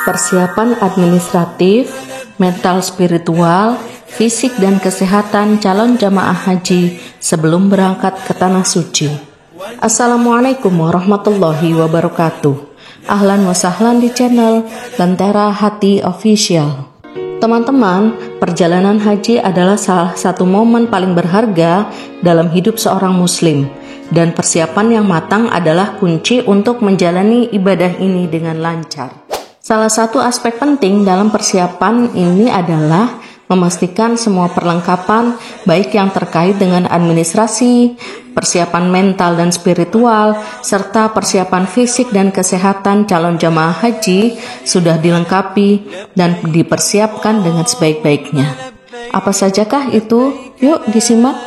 persiapan administratif, mental spiritual, fisik dan kesehatan calon jamaah haji sebelum berangkat ke Tanah Suci. Assalamualaikum warahmatullahi wabarakatuh. Ahlan wa sahlan di channel Lentera Hati Official. Teman-teman, perjalanan haji adalah salah satu momen paling berharga dalam hidup seorang muslim, dan persiapan yang matang adalah kunci untuk menjalani ibadah ini dengan lancar. Salah satu aspek penting dalam persiapan ini adalah memastikan semua perlengkapan, baik yang terkait dengan administrasi, persiapan mental dan spiritual, serta persiapan fisik dan kesehatan calon jamaah haji sudah dilengkapi dan dipersiapkan dengan sebaik-baiknya. Apa sajakah itu? Yuk disimak.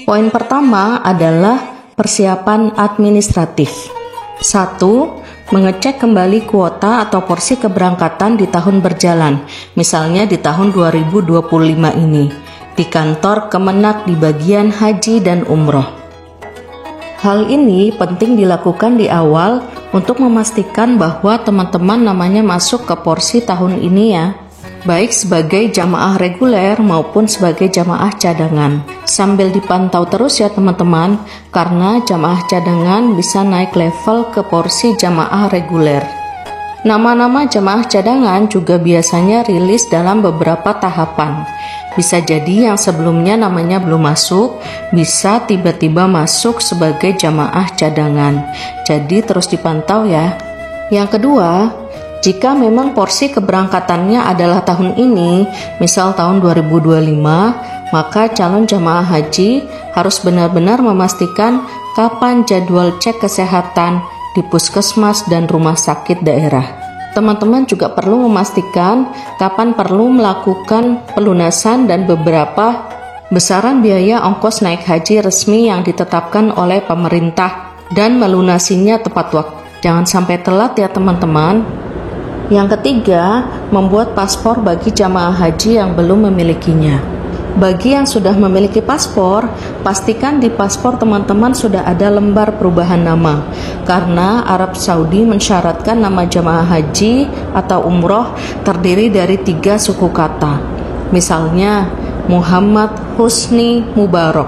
Poin pertama adalah persiapan administratif. 1. Mengecek kembali kuota atau porsi keberangkatan di tahun berjalan, misalnya di tahun 2025 ini, di kantor Kemenak di bagian haji dan umroh. Hal ini penting dilakukan di awal untuk memastikan bahwa teman-teman namanya masuk ke porsi tahun ini ya, baik sebagai jamaah reguler maupun sebagai jamaah cadangan. Sambil dipantau terus ya teman-teman, karena jamaah cadangan bisa naik level ke porsi jamaah reguler. Nama-nama jamaah cadangan juga biasanya rilis dalam beberapa tahapan. Bisa jadi yang sebelumnya namanya belum masuk, bisa tiba-tiba masuk sebagai jamaah cadangan. Jadi terus dipantau ya. Yang kedua, jika memang porsi keberangkatannya adalah tahun ini, misal tahun 2025, maka calon jamaah haji harus benar-benar memastikan kapan jadwal cek kesehatan di puskesmas dan rumah sakit daerah. Teman-teman juga perlu memastikan kapan perlu melakukan pelunasan dan beberapa besaran biaya ongkos naik haji resmi yang ditetapkan oleh pemerintah dan melunasinya tepat waktu. Jangan sampai telat ya teman-teman. Yang ketiga, membuat paspor bagi jamaah haji yang belum memilikinya. Bagi yang sudah memiliki paspor, pastikan di paspor teman-teman sudah ada lembar perubahan nama, karena Arab Saudi mensyaratkan nama jamaah haji atau umroh terdiri dari 3 suku kata. Misalnya, Muhammad Husni Mubarak.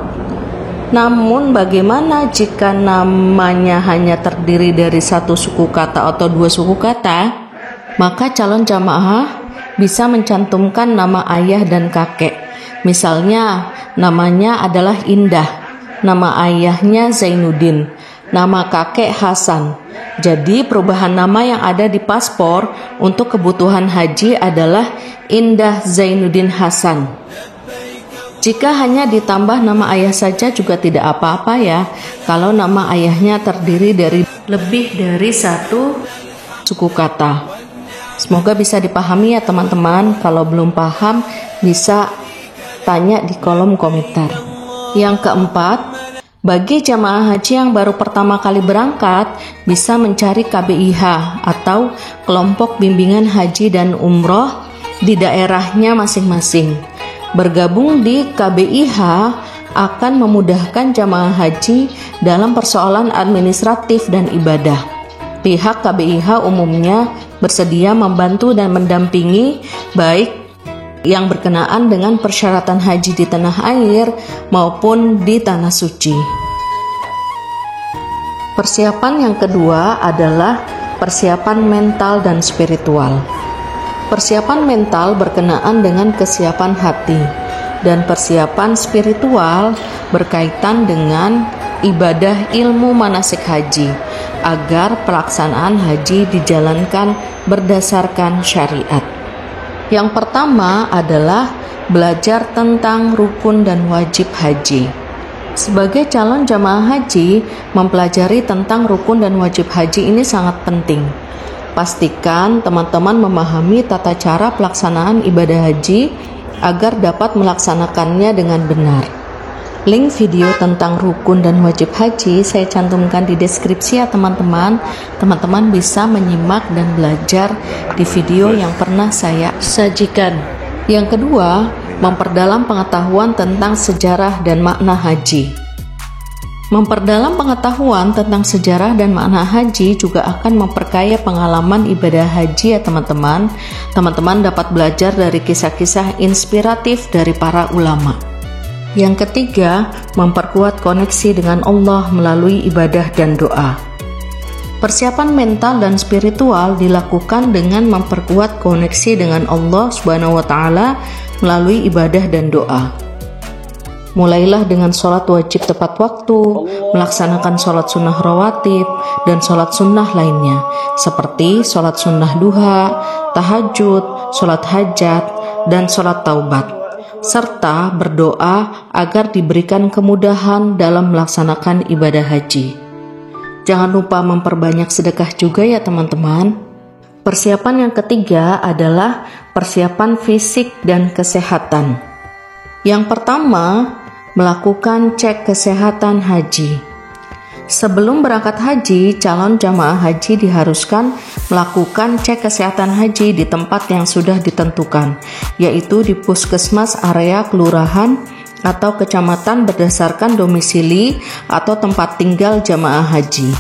Namun bagaimana jika namanya hanya terdiri dari 1 suku kata atau 2 suku kata? Maka calon jamaah bisa mencantumkan nama ayah dan kakek. Misalnya, namanya adalah Indah, nama ayahnya Zainuddin, nama kakek Hasan. Jadi perubahan nama yang ada di paspor untuk kebutuhan haji adalah Indah Zainuddin Hasan. Jika hanya ditambah nama ayah saja juga tidak apa-apa ya, kalau nama ayahnya terdiri dari lebih dari 1 suku kata. Semoga bisa dipahami ya teman-teman. Kalau belum paham bisa tanya di kolom komentar. Yang keempat, bagi jamaah haji yang baru pertama kali berangkat, bisa mencari KBIH atau kelompok bimbingan haji dan umroh di daerahnya masing-masing. Bergabung di KBIH akan memudahkan jamaah haji dalam persoalan administratif dan ibadah. Pihak KBIH umumnya bersedia membantu dan mendampingi baik yang berkenaan dengan persyaratan haji di tanah air maupun di Tanah Suci. Persiapan yang kedua adalah persiapan mental dan spiritual. Persiapan mental berkenaan dengan kesiapan hati, dan persiapan spiritual berkaitan dengan ibadah ilmu manasik haji, agar pelaksanaan haji dijalankan berdasarkan syariat. Yang pertama adalah belajar tentang rukun dan wajib haji. Sebagai calon jamaah haji, mempelajari tentang rukun dan wajib haji ini sangat penting. Pastikan teman-teman memahami tata cara pelaksanaan ibadah haji agar dapat melaksanakannya dengan benar. Link video tentang rukun dan wajib haji saya cantumkan di deskripsi ya teman-teman. Teman-teman bisa menyimak dan belajar di video yang pernah saya sajikan. Yang kedua, memperdalam pengetahuan tentang sejarah dan makna haji. Memperdalam pengetahuan tentang sejarah dan makna haji juga akan memperkaya pengalaman ibadah haji ya teman-teman. Teman-teman dapat belajar dari kisah-kisah inspiratif dari para ulama. Yang ketiga, memperkuat koneksi dengan Allah melalui ibadah dan doa. Persiapan mental dan spiritual dilakukan dengan memperkuat koneksi dengan Allah Subhanahu wa Ta'ala melalui ibadah dan doa. Mulailah dengan sholat wajib tepat waktu, melaksanakan sholat sunnah rawatib, dan sholat sunnah lainnya, seperti sholat sunnah duha, tahajud, sholat hajat, dan sholat taubat, serta berdoa agar diberikan kemudahan dalam melaksanakan ibadah haji. Jangan lupa memperbanyak sedekah juga ya teman-teman. Persiapan yang ketiga adalah persiapan fisik dan kesehatan. Yang pertama, melakukan cek kesehatan haji. Sebelum berangkat haji, calon jamaah haji diharuskan melakukan cek kesehatan haji di tempat yang sudah ditentukan, yaitu di puskesmas area kelurahan atau kecamatan berdasarkan domisili atau tempat tinggal jamaah haji.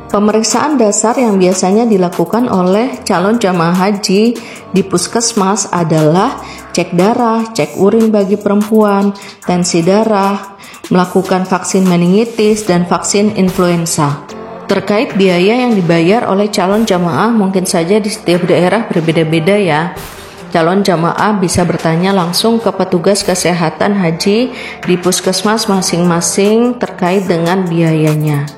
Pemeriksaan dasar yang biasanya dilakukan oleh calon jamaah haji di puskesmas adalah cek darah, cek urin bagi perempuan, tensi darah, melakukan vaksin meningitis, dan vaksin influenza. Terkait biaya yang dibayar oleh calon jamaah mungkin saja di setiap daerah berbeda-beda ya. Calon jamaah bisa bertanya langsung ke petugas kesehatan haji di puskesmas masing-masing terkait dengan biayanya.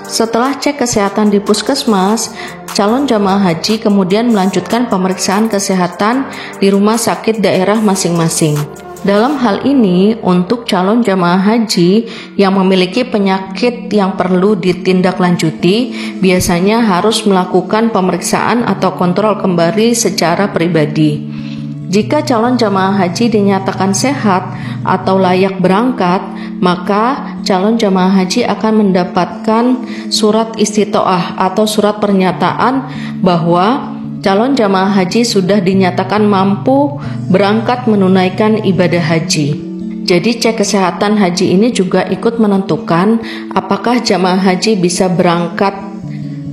Setelah cek kesehatan di puskesmas, calon jamaah haji kemudian melanjutkan pemeriksaan kesehatan di rumah sakit daerah masing-masing. Dalam hal ini, untuk calon jamaah haji yang memiliki penyakit yang perlu ditindaklanjuti, biasanya harus melakukan pemeriksaan atau kontrol kembali secara pribadi. Jika calon jamaah haji dinyatakan sehat atau layak berangkat, maka calon jamaah haji akan mendapatkan surat istitoah atau surat pernyataan bahwa calon jamaah haji sudah dinyatakan mampu berangkat menunaikan ibadah haji. Jadi cek kesehatan haji ini juga ikut menentukan apakah jamaah haji bisa berangkat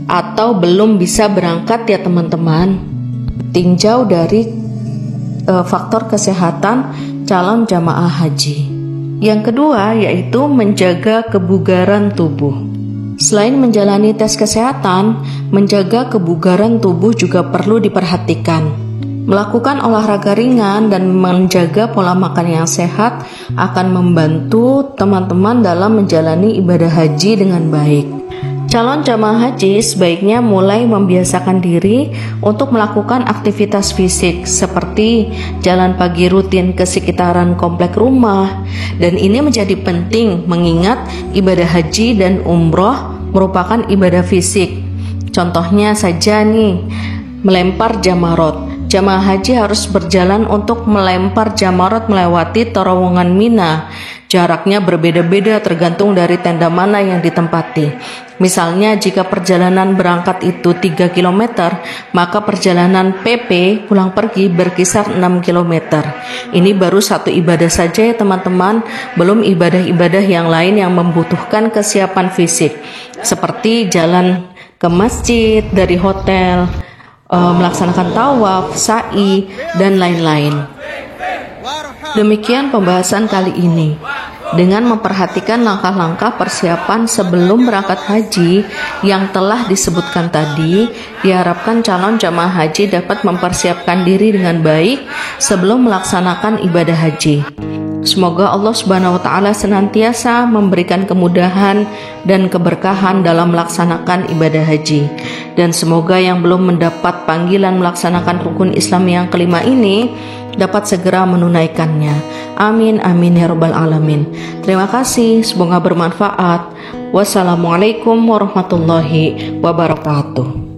atau belum bisa berangkat ya teman-teman. Tinjau dari faktor kesehatan calon jamaah haji. Yang kedua yaitu menjaga kebugaran tubuh. Selain menjalani tes kesehatan, menjaga kebugaran tubuh juga perlu diperhatikan. Melakukan olahraga ringan dan menjaga pola makan yang sehat akan membantu teman-teman dalam menjalani ibadah haji dengan baik. Calon jamaah haji sebaiknya mulai membiasakan diri untuk melakukan aktivitas fisik seperti jalan pagi rutin ke sekitaran komplek rumah, dan ini menjadi penting mengingat ibadah haji dan umroh merupakan ibadah fisik. Contohnya saja nih, melempar jamarot. Jamaah haji harus berjalan untuk melempar jamarot melewati terowongan Mina. Jaraknya berbeda-beda tergantung dari tenda mana yang ditempati. Misalnya jika perjalanan berangkat itu 3 km, maka perjalanan PP pulang pergi berkisar 6 km. Ini baru satu ibadah saja ya teman-teman, belum ibadah-ibadah yang lain yang membutuhkan kesiapan fisik, seperti jalan ke masjid dari hotel, melaksanakan tawaf, sa'i, dan lain-lain. Demikian pembahasan kali ini. Dengan memperhatikan langkah-langkah persiapan sebelum berangkat haji yang telah disebutkan tadi, diharapkan calon jamaah haji dapat mempersiapkan diri dengan baik sebelum melaksanakan ibadah haji. Semoga Allah Subhanahu wa Ta'ala senantiasa memberikan kemudahan dan keberkahan dalam melaksanakan ibadah haji. Dan semoga yang belum mendapat panggilan melaksanakan rukun Islam yang kelima ini dapat segera menunaikannya. Amin amin ya rabbal alamin. Terima kasih, semoga bermanfaat. Wassalamualaikum warahmatullahi wabarakatuh.